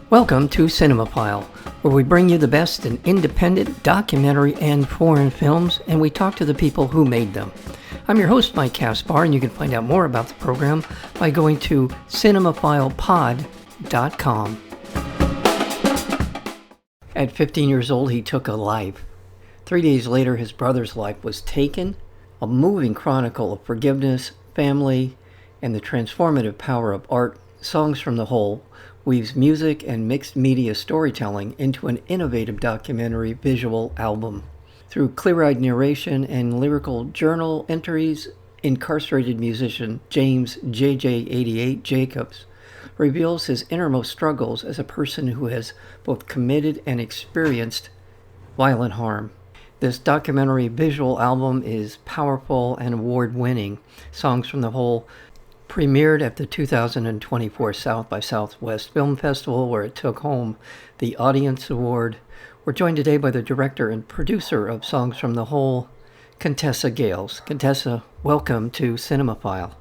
Welcome to Cinemophile, where we bring you the best in independent, documentary, and foreign films, and we talk to the people who made them. I'm your host, Mike Caspar, and you can find out more about the program by going to cinemophilepod.com. At 15 years old, he took a life. 3 days later, his brother's life was taken, a moving chronicle of forgiveness, family, and the transformative power of art. Songs from the Hole weaves music and mixed media storytelling into an innovative documentary visual album. Through clear-eyed narration and lyrical journal entries, incarcerated musician James JJ88 Jacobs reveals his innermost struggles as a person who has both committed and experienced violent harm. This documentary visual album is powerful and award-winning. Songs from the Hole premiered at the 2024 South by Southwest Film Festival, where it took home the Audience Award. We're joined today by the director and producer of Songs from the Hole, Contessa Gayles. Contessa, welcome to Cinemophile.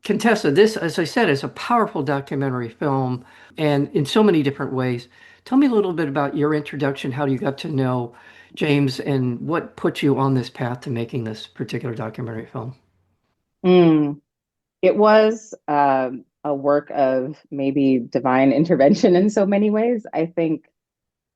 Contessa, this, as I said, is a powerful documentary film, and in so many different ways. Tell me a little bit about your introduction, how you got to know James, and what put you on this path to making this particular documentary film. It was a work of maybe divine intervention in so many ways. I think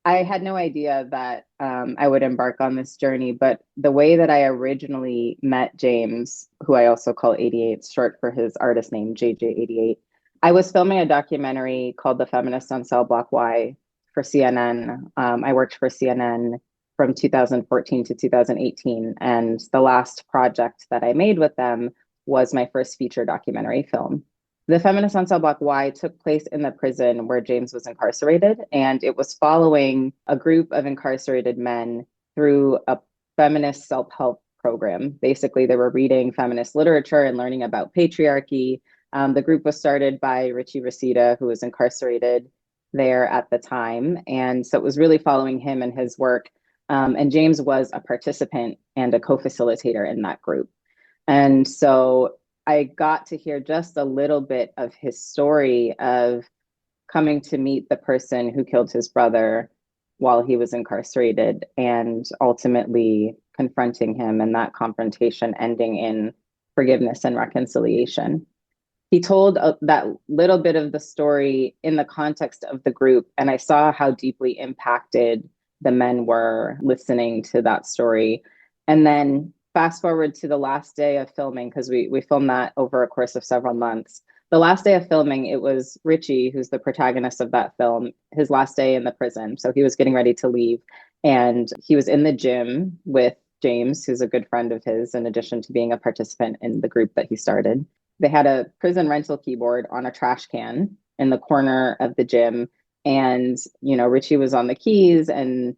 I had no idea that I would embark on this journey, but the way that I originally met James, who I also call 88, short for his artist name, JJ88, I was filming a documentary called The Feminist on Cellblock Y for CNN. I worked for CNN from 2014 to 2018, and the last project that I made with them was my first feature documentary film. The Feminist on Cellblock Y took place in the prison where James was incarcerated, and it was following a group of incarcerated men through a feminist self-help program. Basically, they were reading feminist literature and learning about patriarchy. The group was started by Richie Reseda, who was incarcerated there at the time. And so it was really following him and his work. And James was a participant and a co-facilitator in that group. And so I got to hear just a little bit of his story of coming to meet the person who killed his brother while he was incarcerated and ultimately confronting him, and that confrontation ending in forgiveness and reconciliation. He told that little bit of the story in the context of the group, and I saw how deeply impacted the men were listening to that story. And then fast forward to the last day of filming, because we filmed that over a course of several months. The last day of filming, it was Richie, who's the protagonist of that film, his last day in the prison. So he was getting ready to leave. And he was in the gym with James, who's a good friend of his, in addition to being a participant in the group that he started. They had a prison rental keyboard on a trash can in the corner of the gym. And, you know, Richie was on the keys, and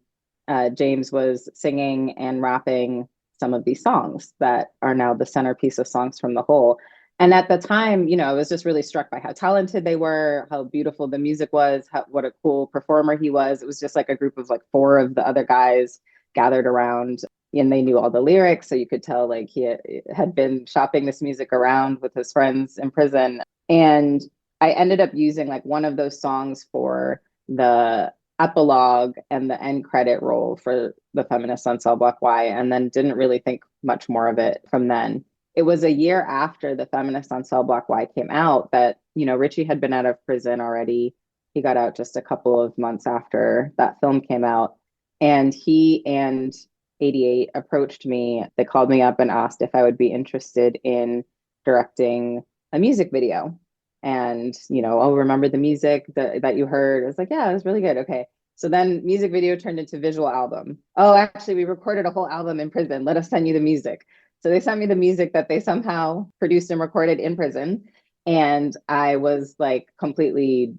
James was singing and rapping some of these songs that are now the centerpiece of Songs from the Hole. And at the time, you know, I was just really struck by how talented they were, how beautiful the music was, what a cool performer he was. It was just like a group of like four of the other guys gathered around, and they knew all the lyrics. So you could tell like he had been shopping this music around with his friends in prison. And I ended up using like one of those songs for the epilogue and the end credit roll for The Feminist on Cellblock Y, and then didn't really think much more of it from then. It was a year after The Feminist on Cellblock Y came out that, you know, Richie had been out of prison already. He got out just a couple of months after that film came out. And he and 88 approached me. They called me up and asked if I would be interested in directing a music video. And, you know, oh, remember the music that you heard? I was like, yeah, it was really good. Okay. So then music video turned into visual album. Oh, actually, we recorded a whole album in prison. Let us send you the music. So they sent me the music that they somehow produced and recorded in prison. And I was like completely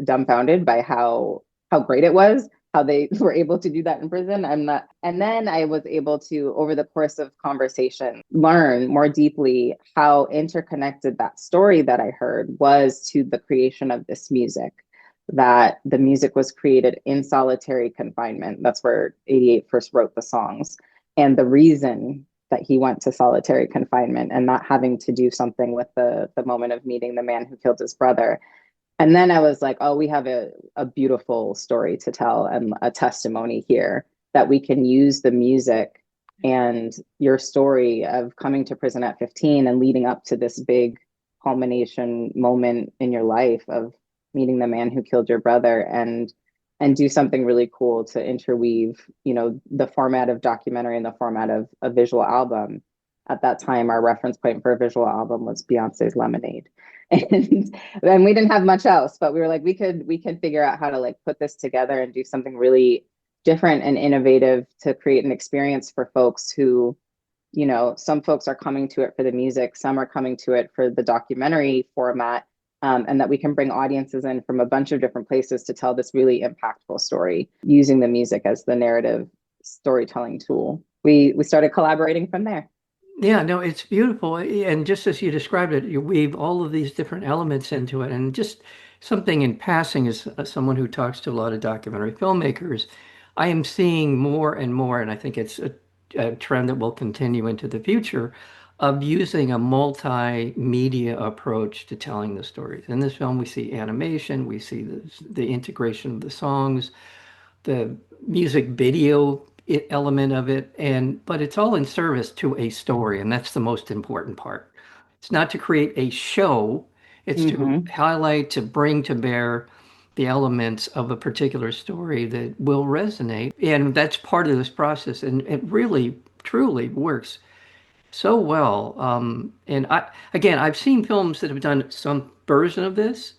dumbfounded by how great it was, how they were able to do that in prison. And then I was able to, over the course of conversation, learn more deeply how interconnected that story that I heard was to the creation of this music, that the music was created in solitary confinement. That's where 88 first wrote the songs. And the reason that he went to solitary confinement and not having to do something with the moment of meeting the man who killed his brother. And then I was like, oh, we have a beautiful story to tell and a testimony here that we can use the music and your story of coming to prison at 15 and leading up to this big culmination moment in your life of meeting the man who killed your brother and do something really cool to interweave, the format of documentary and the format of a visual album. At that time, our reference point for a visual album was Beyonce's Lemonade. And then we didn't have much else, but we were like, we could figure out how to like put this together and do something really different and innovative to create an experience for folks who, some folks are coming to it for the music, some are coming to it for the documentary format, and that we can bring audiences in from a bunch of different places to tell this really impactful story using the music as the narrative storytelling tool. We started collaborating from there. Yeah, no, it's beautiful. And just as you described it, you weave all of these different elements into it. And just something in passing, as someone who talks to a lot of documentary filmmakers, I am seeing more and more, and I think it's a trend that will continue into the future, of using a multimedia approach to telling the stories. In this film, we see animation, we see the integration of the songs, the music video element of it, and but it's all in service to a story, and that's the most important part. It's not to create a show, it's to Mm-hmm. highlight, to bring to bear the elements of a particular story that will resonate, and that's part of this process, and it really truly works so well. And again, I've seen films that have done some version of this,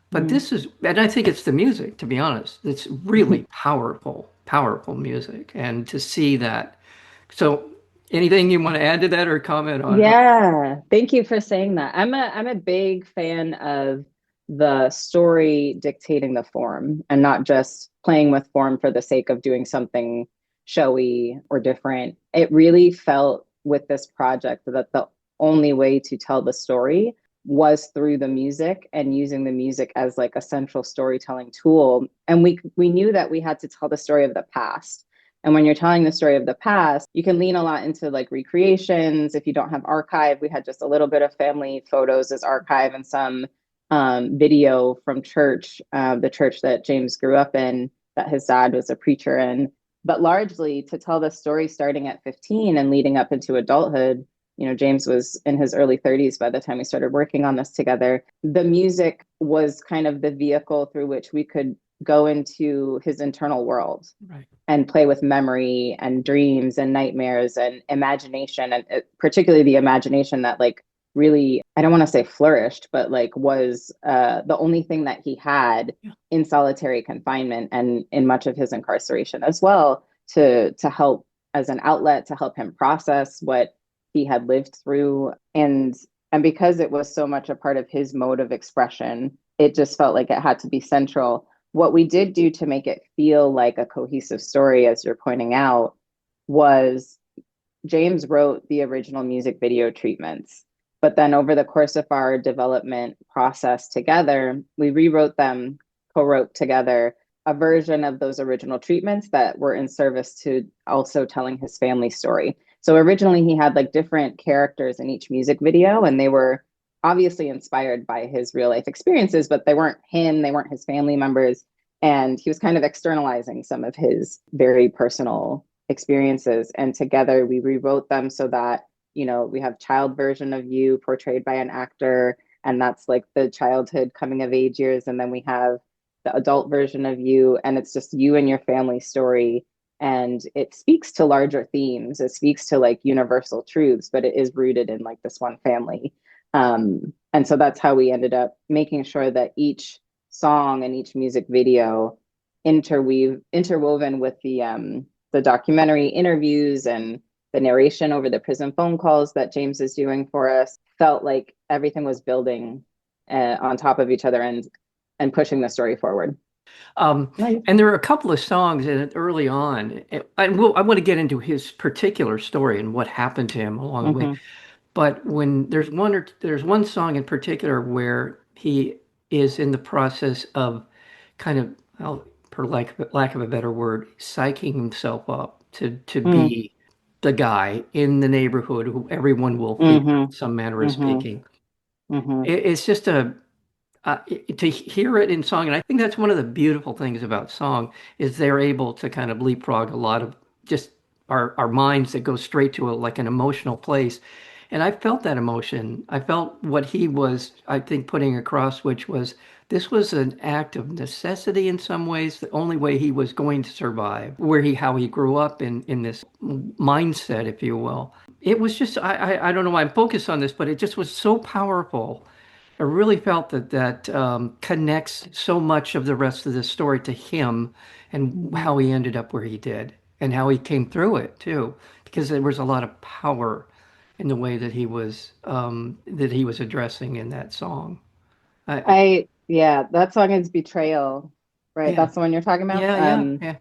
but Mm-hmm. this is, and I think it's the music, to be honest. It's really powerful, powerful music. And to see that. So, anything you want to add to that or comment on? Yeah, thank you for saying that. I'm a big fan of the story dictating the form and not just playing with form for the sake of doing something showy or different. It really felt with this project that the only way to tell the story was through the music and using the music as like a central storytelling tool. And we knew that we had to tell the story of the past. And when you're telling the story of the past, you can lean a lot into like recreations. If you don't have archive, we had just a little bit of family photos as archive and some video from church, the church that James grew up in, that his dad was a preacher in. But largely to tell the story starting at 15 and leading up into adulthood, James was in his early 30s by the time we started working on this together. The music was kind of the vehicle through which we could go into his internal world Right. and play with memory and dreams and nightmares and imagination, and particularly the imagination that like really, I don't want to say flourished, but like was the only thing that he had Yeah. in solitary confinement and in much of his incarceration as well, to help as an outlet to help him process what he had lived through. And because it was so much a part of his mode of expression, it just felt like it had to be central. What we did do to make it feel like a cohesive story, as you're pointing out, was James wrote the original music video treatments. But then over the course of our development process together, we rewrote them, co-wrote together a version of those original treatments that were in service to also telling his family story. So originally he had like different characters in each music video, and they were obviously inspired by his real life experiences, but they weren't him, they weren't his family members. And he was kind of externalizing some of his very personal experiences. And together we rewrote them so that, we have child version of you portrayed by an actor, and that's like the childhood coming of age years. And then we have the adult version of you, and it's just you and your family story. And it speaks to larger themes. It speaks to like universal truths, but it is rooted in like this one family. And so that's how we ended up making sure that each song and each music video interwoven with the documentary interviews and the narration over the prison phone calls that James is doing for us, felt like everything was building on top of each other and pushing the story forward. Um, Nice. and there are a couple of songs in it early on. I want to get into his particular story and what happened to him along the way. Mm-hmm. But when there's one song in particular where he is in the process of kind of, well, for lack of a better word, psyching himself up to Mm-hmm. be the guy in the neighborhood who everyone will fear, Mm-hmm. some manner of Mm-hmm. speaking. Mm-hmm. It's just to hear it in song. And I think that's one of the beautiful things about song is they're able to kind of leapfrog a lot of just our minds that go straight to like an emotional place. And I felt that emotion. I felt what he was, I think, putting across, which was this was an act of necessity in some ways, the only way he was going to survive, how he grew up in this mindset, if you will. It was just, I don't know why I'm focused on this, but it just was so powerful. I really felt that connects so much of the rest of the story to him and Mhm. how he ended up where he did and how he came through it too, because there was a lot of power in the way that he was addressing in that song. Yeah, that song is Betrayal, right? Yeah, That's the one you're talking about. yeah,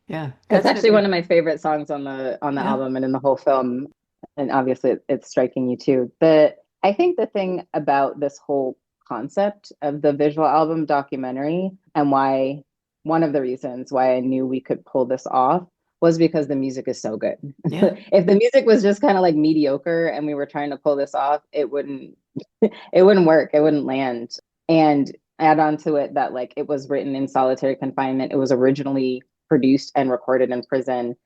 yeah. It's That's actually it. one of my favorite songs on the Yeah, album and in the whole film. And obviously it's striking you too. I think the thing about this whole concept of the visual album documentary and why one of the reasons why I knew we could pull this off was because the music is so good. yeah, If the music was just kind of like mediocre and we were trying to pull this off, it wouldn't work. It wouldn't land. And add on to it that like it was written in solitary confinement. It was originally produced and recorded in prison.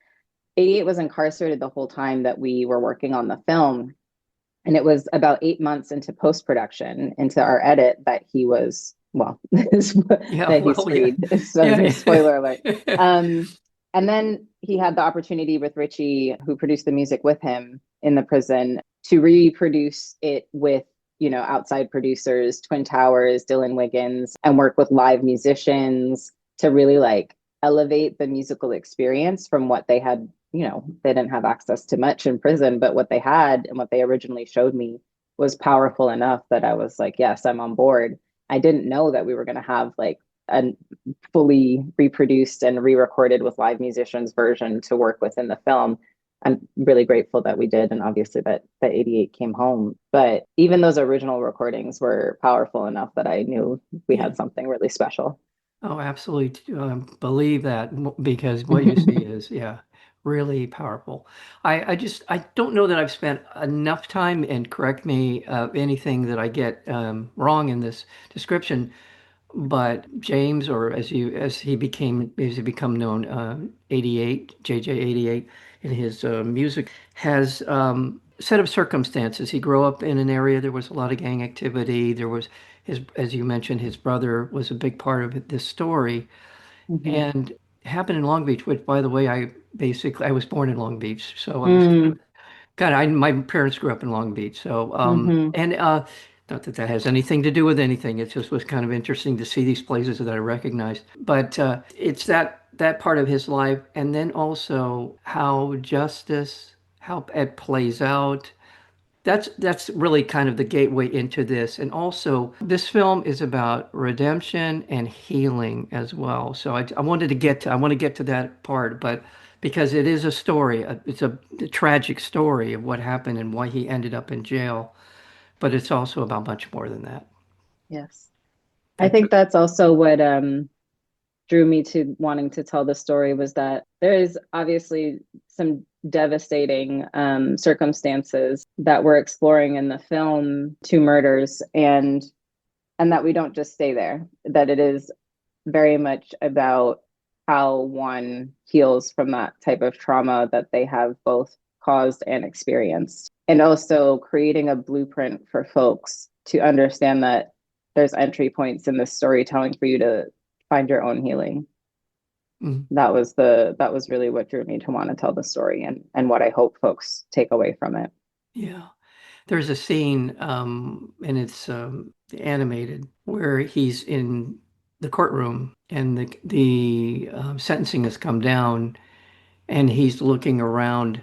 88 was incarcerated the whole time that we were working on the film. And it was about 8 months into post production, into our edit, that he was, well, yeah. that he's Well, yeah, freed. So, yeah, spoiler alert. yeah. Um, and then he had the opportunity with Richie, who produced the music with him in the prison, to reproduce it with, outside producers, Twin Towers, Dylan Wiggins, and work with live musicians to really like elevate the musical experience from what they had. They didn't have access to much in prison, but what they had and what they originally showed me was powerful enough that I was like, yes, I'm on board. I didn't know that we were going to have like a fully reproduced and re-recorded with live musicians version to work with in the film. I'm really grateful that we did, and obviously that 88 came home. But even those original recordings were powerful enough that I knew we Yeah. had something really special. Oh, absolutely. Believe that because what you see is, yeah, really powerful. I don't know that I've spent enough time, and correct me anything that I get wrong in this description, but James, or as he become known, 88, JJ 88, in his music, has set of circumstances. He grew up in an area there was a lot of gang activity. There was as you mentioned, his brother was a big part of this story, Mm-hmm. and it happened in Long Beach. Which, by the way, I was born in Long Beach, so I was Mm, my parents grew up in Long Beach, so hmm. and not that that has anything to do with anything. It just was kind of interesting to see these places that I recognized. But it's that part of his life, and then also how justice, how it plays out. That's really kind of the gateway into this. And also, this film is about redemption and healing as well. So I want to get to that part, but because it is a story, it's a tragic story of what happened and why he ended up in jail, but it's also about much more than that. Yes. I That's think that's also what drew me to wanting to tell the story, was that there is obviously some devastating circumstances that we're exploring in the film, two murders, and that we don't just stay there, that it is very much about how one heals from that type of trauma that they have both caused and experienced. And also creating a blueprint for folks to understand that there's entry points in this storytelling for you to find your own healing. mm, That was really what drew me to want to tell the story, and what I hope folks take away from it. yeah. There's a scene, and it's animated, where he's in the courtroom and the sentencing has come down, and he's looking around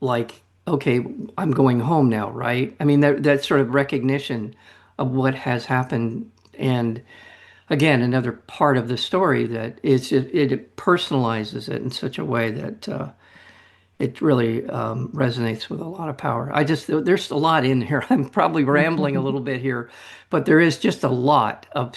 like, okay, I'm going home now, right? I mean, that sort of recognition of what has happened. And again, another part of the story that it personalizes it in such a way that it really resonates with a lot of power. There's a lot in here. I'm probably rambling a little bit here, but there is just a lot of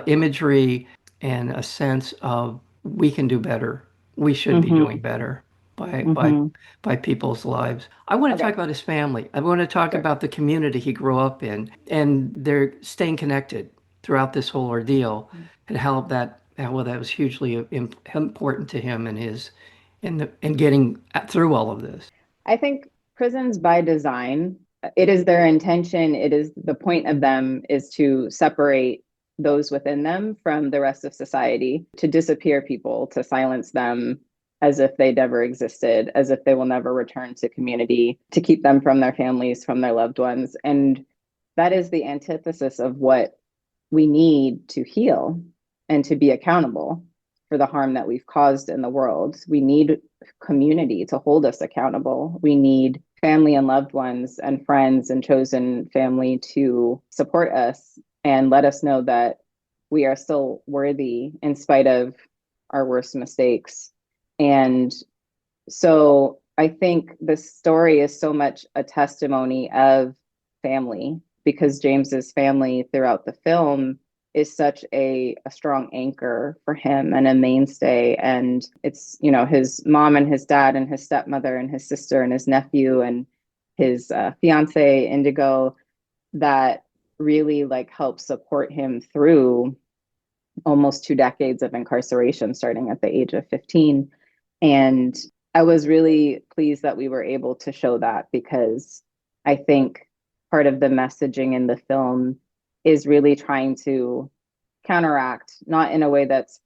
imagery and a sense of we can do better. We should be Hmm. doing better. by by Hmm. by people's lives. I want to talk Okay, about his family. I want to talk sure. about the community he grew up in, and they're staying connected throughout this whole ordeal, and how that was hugely important to him and his in getting through all of this. I think prisons by design, it is their intention, it is the point of them is to separate those within them from the rest of society, to disappear people, to silence them as if they never existed, as if they will never return to community, to keep them from their families, from their loved ones. And that is the antithesis of what we need to heal and to be accountable for the harm that we've caused in the world. We need community to hold us accountable. We need family and loved ones and friends and chosen family to support us and let us know that we are still worthy in spite of our worst mistakes. And so I think the story is so much a testimony of family, because James's family throughout the film is such a strong anchor for him and a mainstay. And it's, you know, his mom and his dad and his stepmother and his sister and his nephew and his fiance Indigo that really like help support him through almost 2 decades of incarceration, starting at the age of 15. And I was really pleased that we were able to show that, because I think part of the messaging in the film is really trying to counteract, not in a way that's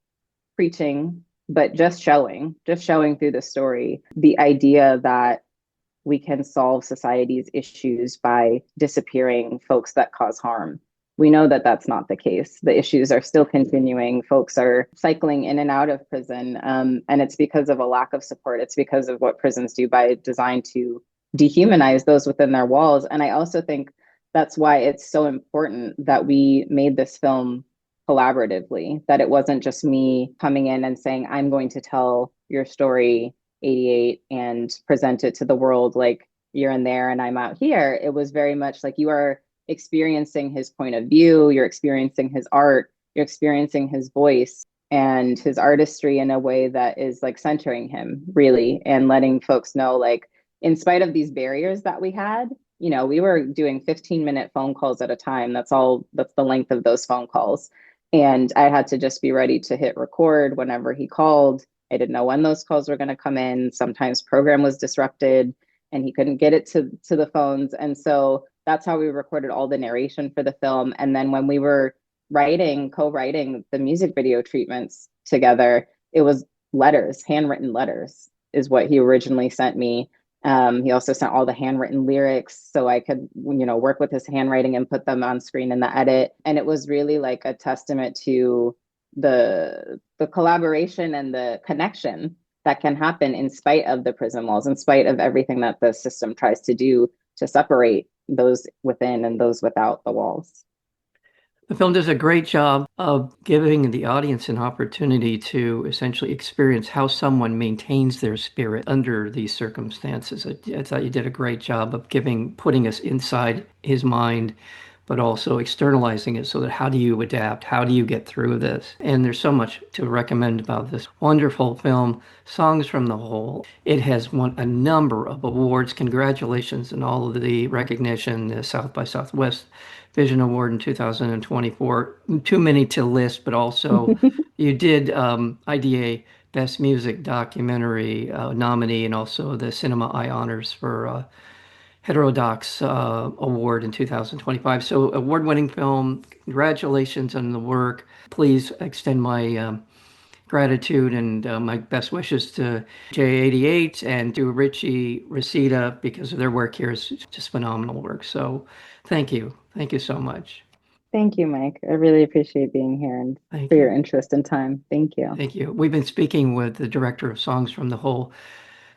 preaching, but just showing through the story the idea that we can solve society's issues by disappearing folks that cause harm. We know that that's not the case. The issues are still continuing. Folks are cycling in and out of prison. And it's because of a lack of support. It's because of what prisons do by design to dehumanize those within their walls. And I also think that's why it's so important that we made this film collaboratively, that it wasn't just me coming in and saying, I'm going to tell your story 88 and present it to the world like you're in there and I'm out here. It was very much like you are experiencing his point of view, you're experiencing his art, you're experiencing his voice and his artistry in a way that is like centering him really, and letting folks know, like, in spite of these barriers that we had, you know, we were doing 15-minute phone calls at a time. That's the length of those phone calls. And I had to just be ready to hit record whenever he called. I didn't know when those calls were going to come in. Sometimes program was disrupted and he couldn't get it to the phones. And so that's how we recorded all the narration for the film. And then when we were co-writing the music video treatments together, it was letters, handwritten letters is what he originally sent me. He also sent all the handwritten lyrics so I could, you know, work with his handwriting and put them on screen in the edit. And it was really like a testament to the collaboration and the connection that can happen in spite of the prison walls, in spite of everything that the system tries to do to separate those within and those without the walls. The film does a great job of giving the audience an opportunity to essentially experience how someone maintains their spirit under these circumstances. I thought you did a great job of putting us inside his mind, but also externalizing it so that how do you adapt? How do you get through this? And there's so much to recommend about this wonderful film, Songs from the Hole. It has won a number of awards. Congratulations on all of the recognition, the South by Southwest Vision Award in 2024. Too many to list, but also you did IDA Best Music Documentary nominee, and also the Cinema Eye Honors for Heterodox Award in 2025. So award-winning film. Congratulations on the work. Please extend my gratitude and my best wishes to J88 and to Richie Reseda, because their work here is just phenomenal work. So thank you. Thank you so much. Thank you, Mike. I really appreciate being here and Thank for your you. interest and time. Thank you. Thank you. We've been speaking with the director of Songs from the Hole,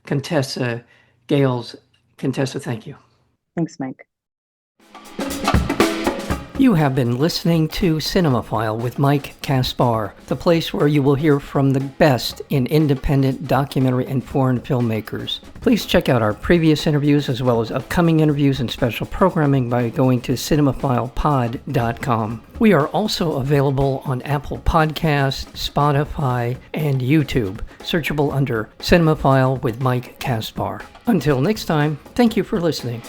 Contessa Gayles. Contessa, thank you. Thanks, Mike. You have been listening to Cinemaphile with Mike Kaspar, the place where you will hear from the best in independent documentary and foreign filmmakers. Please check out our previous interviews as well as upcoming interviews and special programming by going to cinemaphilepod.com. We are also available on Apple Podcasts, Spotify, and YouTube, searchable under Cinemaphile with Mike Kaspar. Until next time, thank you for listening.